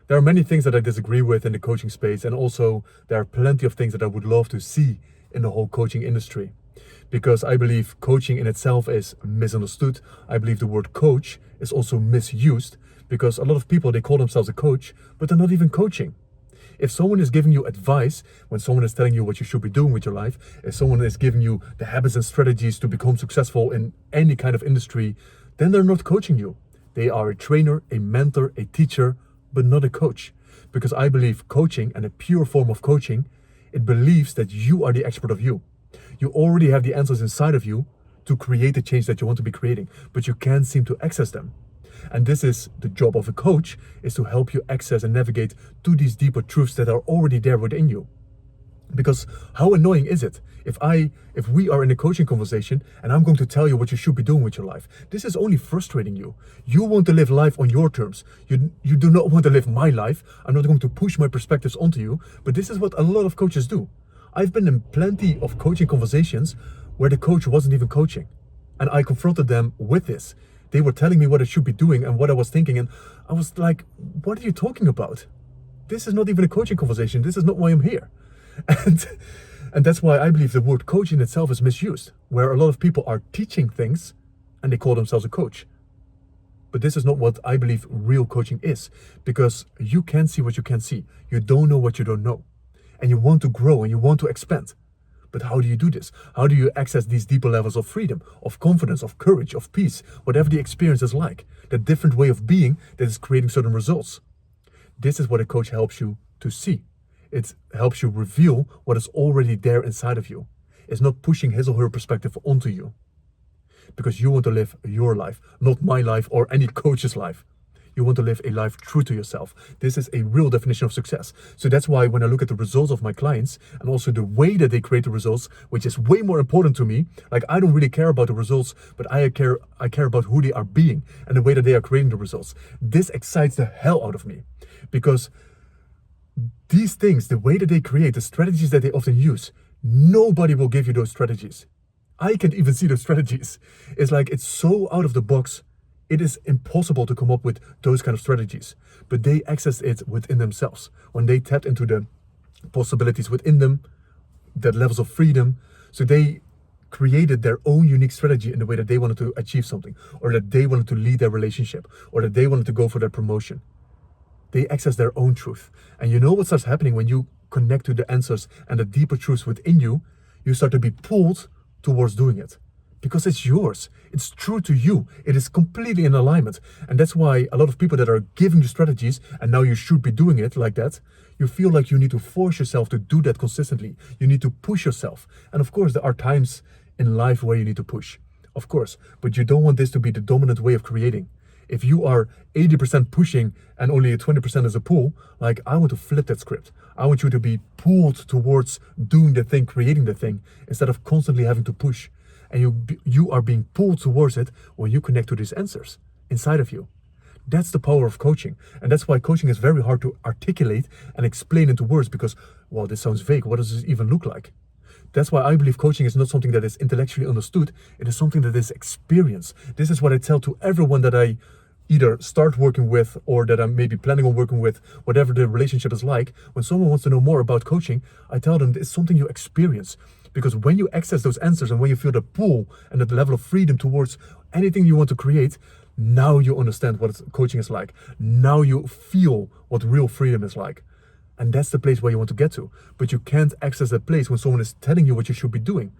There are many things that I disagree with in the coaching space, and also there are plenty of things that I would love to see in the whole coaching industry. Because I believe coaching in itself is misunderstood. I believe the word coach is also misused because a lot of people, they call themselves a coach, but they're not even coaching. If someone is giving you advice, when someone is telling you what you should be doing with your life, if someone is giving you the habits and strategies to become successful in any kind of industry, then they're not coaching you. They are a trainer, a mentor, a teacher, but not a coach. Because I believe coaching, and a pure form of coaching, it believes that you are the expert of you. You already have the answers inside of you to create the change that you want to be creating, but you can't seem to access them. And this is the job of a coach, is to help you access and navigate to these deeper truths that are already there within you. Because how annoying is it if we are in a coaching conversation and I'm going to tell you what you should be doing with your life? This is only frustrating you. You want to live life on your terms. You do not want to live my life. I'm not going to push my perspectives onto you, but this is what a lot of coaches do. I've been in plenty of coaching conversations where the coach wasn't even coaching. And I confronted them with this. They were telling me what I should be doing and what I was thinking, and I was like, what are you talking about? This is not even a coaching conversation. This is not why I'm here. And that's why I believe the word coach in itself is misused, where a lot of people are teaching things and they call themselves a coach. But this is not what I believe real coaching is, because you can't see what you can't see. You don't know what you don't know. And you want to grow and you want to expand. But how do you do this? How do you access these deeper levels of freedom, of confidence, of courage, of peace, whatever the experience is like, that different way of being that is creating certain results? This is what a coach helps you to see. It helps you reveal what is already there inside of you. It's not pushing his or her perspective onto you. Because you want to live your life, not my life or any coach's life. You want to live a life true to yourself. This is a real definition of success. So that's why when I look at the results of my clients and also the way that they create the results, which is way more important to me, like I don't really care about the results, but I care about who they are being and the way that they are creating the results. This excites the hell out of me, because these things, the way that they create, the strategies that they often use, nobody will give you those strategies. I can't even see those strategies. It's like it's so out of the box. It is impossible to come up with those kind of strategies, but they access it within themselves. When they tapped into the possibilities within them, the levels of freedom, so they created their own unique strategy in the way that they wanted to achieve something, or that they wanted to lead their relationship, or that they wanted to go for their promotion. They access their own truth. And you know what starts happening when you connect to the answers and the deeper truths within you? You start to be pulled towards doing it. Because it's yours. It's true to you. It is completely in alignment. And that's why a lot of people that are giving you strategies, and now you should be doing it like that, you feel like you need to force yourself to do that consistently. You need to push yourself. And of course, there are times in life where you need to push. Of course. But you don't want this to be the dominant way of creating. If you are 80% pushing and only 20% is a pull, like I want to flip that script. I want you to be pulled towards doing the thing, creating the thing, instead of constantly having to push. And you are being pulled towards it when you connect to these answers inside of you. That's the power of coaching. And that's why coaching is very hard to articulate and explain into words, because, well, this sounds vague. What does this even look like? That's why I believe coaching is not something that is intellectually understood. It is something that is experienced. This is what I tell to everyone that I either start working with or that I'm maybe planning on working with, whatever the relationship is like. When someone wants to know more about coaching, I tell them it's something you experience. Because when you access those answers and when you feel the pull and the level of freedom towards anything you want to create, now you understand what coaching is like. Now you feel what real freedom is like. And that's the place where you want to get to. But you can't access that place when someone is telling you what you should be doing.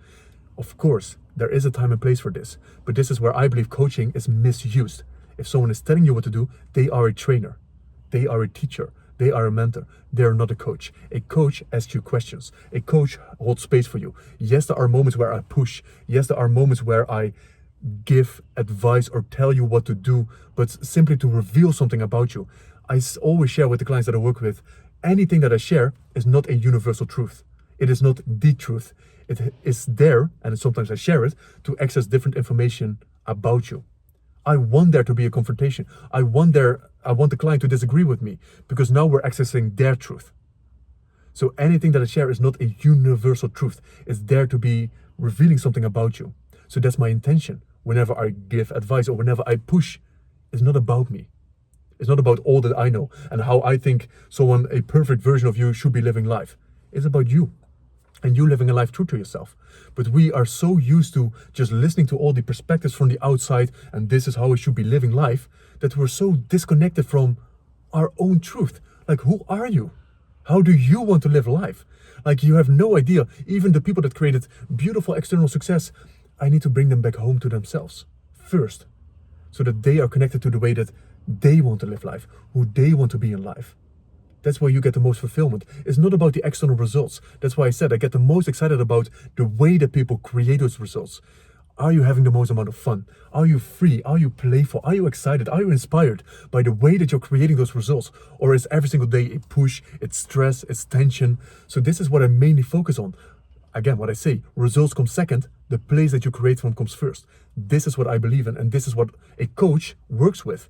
Of course, there is a time and place for this. But this is where I believe coaching is misused. If someone is telling you what to do, they are a trainer. They are a teacher. They are a mentor. They are not a coach. A coach asks you questions. A coach holds space for you. Yes, there are moments where I push. Yes, there are moments where I give advice or tell you what to do, but simply to reveal something about you. I always share with the clients that I work with, anything that I share is not a universal truth. It is not the truth. It is there, and sometimes I share it, to access different information about you. I want there to be a confrontation. I want the client to disagree with me, because now we're accessing their truth. So anything that I share is not a universal truth. It's there to be revealing something about you. So that's my intention. Whenever I give advice or whenever I push, it's not about me. It's not about all that I know and how I think someone, a perfect version of you, should be living life. It's about you and you living a life true to yourself. But we are so used to just listening to all the perspectives from the outside and this is how we should be living life, that we're so disconnected from our own truth. Like, who are you? How do you want to live life? Like, you have no idea. Even the people that created beautiful external success, I need to bring them back home to themselves first, so that they are connected to the way that they want to live life, who they want to be in life. That's where you get the most fulfillment. It's not about the external results. That's why I said I get the most excited about the way that people create those results. Are you having the most amount of fun? Are you free? Are you playful? Are you excited? Are you inspired by the way that you're creating those results? Or is every single day a push, it's stress, it's tension? So this is what I mainly focus on. Again, what I say, results come second, the place that you create from comes first. This is what I believe in, and this is what a coach works with.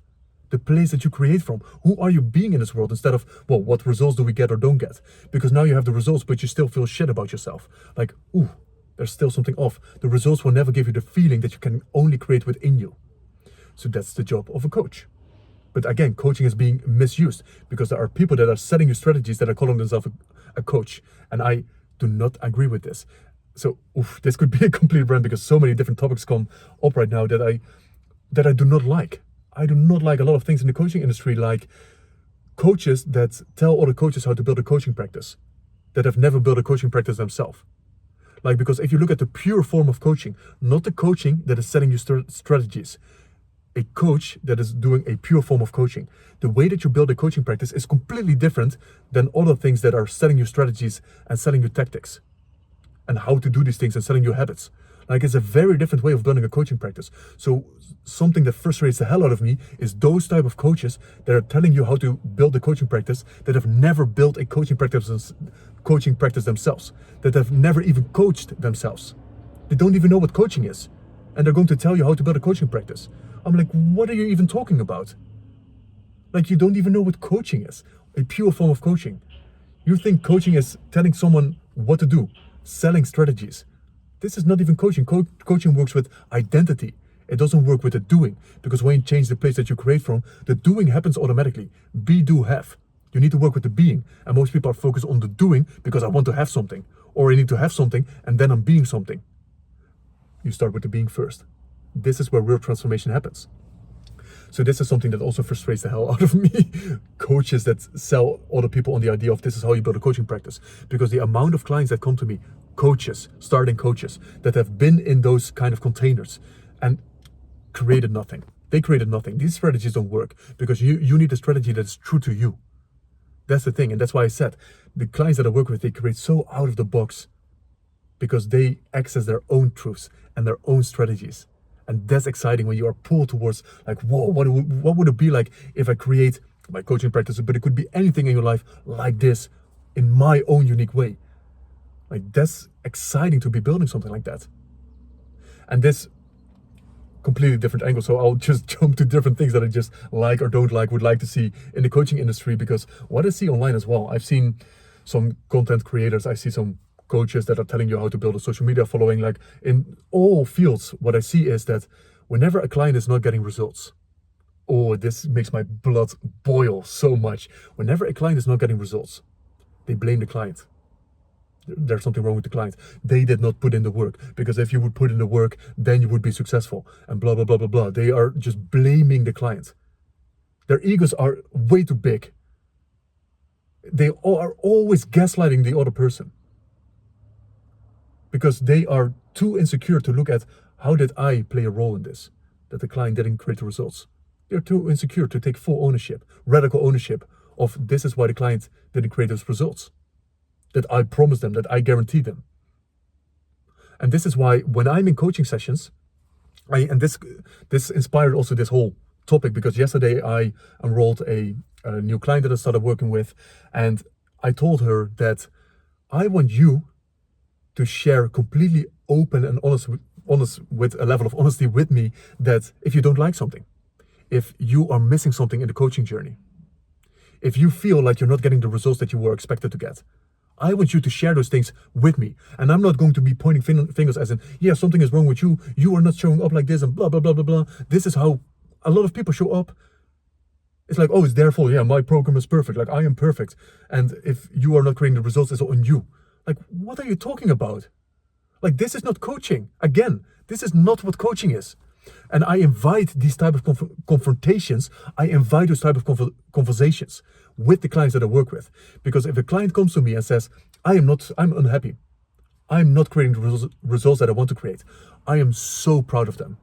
The place that you create from. Who are you being in this world, instead of, well, what results do we get or don't get? Because now you have the results, but you still feel shit about yourself. Like, ooh, there's still something off. The results will never give you the feeling that you can only create within you. So that's the job of a coach. But again, coaching is being misused because there are people that are setting you strategies that are calling themselves a coach. And I do not agree with this. So this could be a complete rant because so many different topics come up right now that I do not like. I do not like a lot of things in the coaching industry, like coaches that tell other coaches how to build a coaching practice, that have never built a coaching practice themselves. Like, because if you look at the pure form of coaching, not the coaching that is setting you strategies, a coach that is doing a pure form of coaching, the way that you build a coaching practice is completely different than other things that are setting you strategies and selling you tactics and how to do these things and selling you habits. Like, it's a very different way of building a coaching practice. So something that frustrates the hell out of me is those type of coaches that are telling you how to build a coaching practice that have never built a coaching practice themselves, that have never even coached themselves. They don't even know what coaching is. And they're going to tell you how to build a coaching practice. I'm like, what are you even talking about? Like, you don't even know what coaching is, a pure form of coaching. You think coaching is telling someone what to do, selling strategies. This is not even coaching. Coaching works with identity. It doesn't work with the doing, because when you change the place that you create from, the doing happens automatically. Be, do, have. You need to work with the being, and most people are focused on the doing because I want to have something, or I need to have something and then I'm being something. You start with the being first. This is where real transformation happens. So this is something that also frustrates the hell out of me. Coaches that sell other people on the idea of this is how you build a coaching practice. Because the amount of clients that come to me, coaches, starting coaches, that have been in those kind of containers and created nothing. They created nothing. These strategies don't work because you need a strategy that's true to you. That's the thing. And that's why I said the clients that I work with, they create so out of the box because they access their own truths and their own strategies. And that's exciting when you are pulled towards, like, whoa, what would it be like if I create my coaching practice, but it could be anything in your life like this in my own unique way. Like, that's exciting to be building something like that. And this completely different angle. So I'll just jump to different things that I just like or don't like, would like to see in the coaching industry, because what I see online as well, I've seen some content creators, I see some coaches that are telling you how to build a social media following. Like, in all fields, what I see is that whenever a client is not getting results, oh, this makes my blood boil so much. Whenever a client is not getting results, they blame the client. There's something wrong with the client. They did not put in the work, because if you would put in the work, then you would be successful, and blah, blah, blah, blah, blah. They are just blaming the client. Their egos are way too big. They are always gaslighting the other person, because they are too insecure to look at how did I play a role in this, that the client didn't create the results. They're too insecure to take full ownership, radical ownership of this is why the client didn't create those results, that I promised them, that I guarantee them. And this is why when I'm in coaching sessions, this inspired also this whole topic, because yesterday I enrolled a new client that I started working with, and I told her that I want you to share completely open and honest with a level of honesty with me, that if you don't like something, if you are missing something in the coaching journey, if you feel like you're not getting the results that you were expected to get, I want you to share those things with me. And I'm not going to be pointing fingers as in, yeah, something is wrong with you, you are not showing up like this, and blah, blah, blah, blah, blah. This is how a lot of people show up It's like, oh, it's their fault. Yeah, my program is perfect. Like, I am perfect. And if you are not creating the results, it's on you. Like, what are you talking about? Like, this is not coaching. Again, this is not what coaching is. And I invite these type of confrontations. I invite those type of conversations with the clients that I work with. Because if a client comes to me and says, I'm unhappy. I'm not creating the results that I want to create. I am so proud of them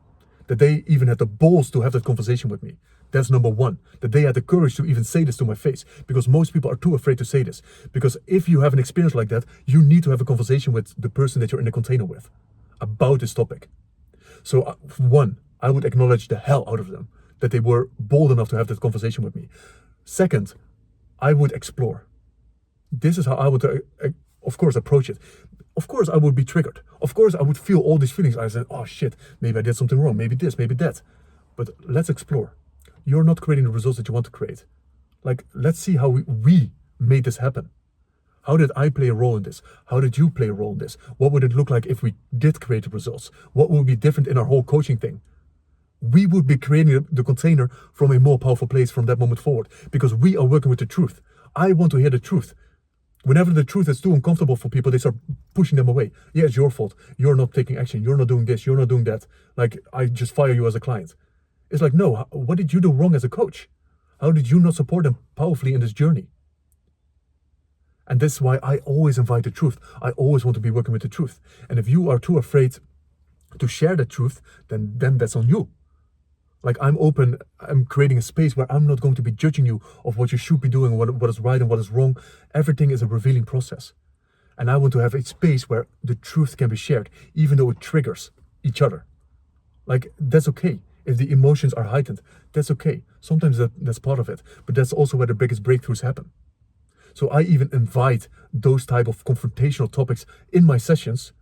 that they even had the balls to have that conversation with me. That's number one, that they had the courage to even say this to my face, because most people are too afraid to say this. Because if you have an experience like that, you need to have a conversation with the person that you're in the container with about this topic. So one, I would acknowledge the hell out of them that they were bold enough to have that conversation with me. Second, I would explore. This is how I would, of course, approach it. Of course, I would be triggered. Of course, I would feel all these feelings. I said, oh shit, maybe I did something wrong. Maybe this, maybe that. But let's explore. You're not creating the results that you want to create. Like, let's see how we made this happen. How did I play a role in this? How did you play a role in this? What would it look like if we did create the results? What would be different in our whole coaching thing? We would be creating the container from a more powerful place from that moment forward, because we are working with the truth. I want to hear the truth. Whenever the truth is too uncomfortable for people, they start pushing them away. Yeah, it's your fault. You're not taking action. You're not doing this. You're not doing that. Like, I just fire you as a client. It's like, no, what did you do wrong as a coach? How did you not support them powerfully in this journey? And that's why I always invite the truth. I always want to be working with the truth. And if you are too afraid to share the truth, then that's on you. Like, I'm open, I'm creating a space where I'm not going to be judging you of what you should be doing, what is right and what is wrong. Everything is a revealing process. And I want to have a space where the truth can be shared, even though it triggers each other. Like, that's okay. If the emotions are heightened, that's okay. Sometimes that's part of it, but that's also where the biggest breakthroughs happen. So I even invite those type of confrontational topics in my sessions,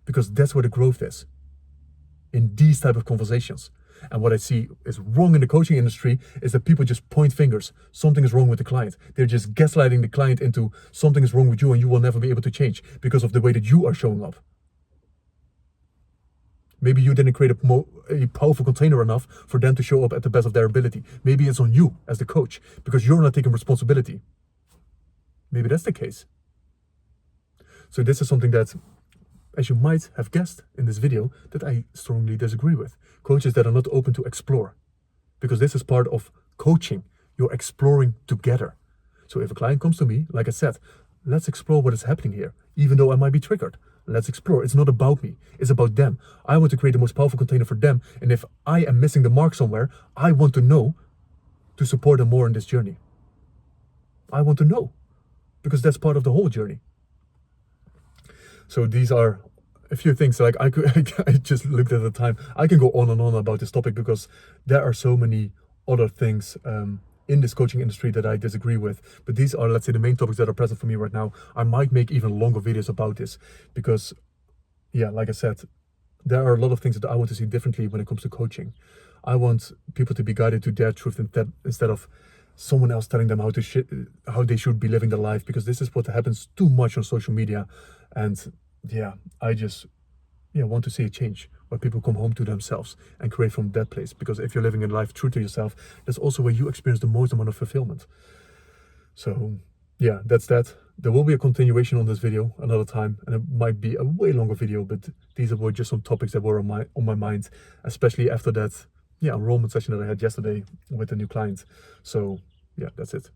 because that's where the growth is, in these type of conversations. And what I see is wrong in the coaching industry is that people just point fingers. Something is wrong with the client. They're just gaslighting the client into something is wrong with you and you will never be able to change because of the way that you are showing up. Maybe you didn't create a powerful container enough for them to show up at the best of their ability. Maybe it's on you as the coach because you're not taking responsibility. Maybe that's the case. So this is something that, as you might have guessed in this video, that I strongly disagree with. Coaches that are not open to explore. Because this is part of coaching. You're exploring together. So if a client comes to me, like I said, let's explore what is happening here. Even though I might be triggered. Let's explore. It's not about me. It's about them. I want to create the most powerful container for them. And if I am missing the mark somewhere, I want to know to support them more in this journey. I want to know. Because that's part of the whole journey. So these are a few things. Like I just looked at the time. I can go on and on about this topic because there are so many other things in this coaching industry that I disagree with. But these are, let's say, the main topics that are present for me right now. I might make even longer videos about this because, yeah, like I said, there are a lot of things that I want to see differently when it comes to coaching. I want people to be guided to their truth instead of someone else telling them how they should be living their life, because this is what happens too much on social media. And yeah, I just want to see a change where people come home to themselves and create from that place. Because if you're living a life true to yourself, that's also where you experience the most amount of fulfillment. So yeah, that's that. There will be a continuation on this video another time, and it might be a way longer video, but these were just some topics that were on my mind, especially after that enrollment session that I had yesterday with a new client. So yeah, that's it.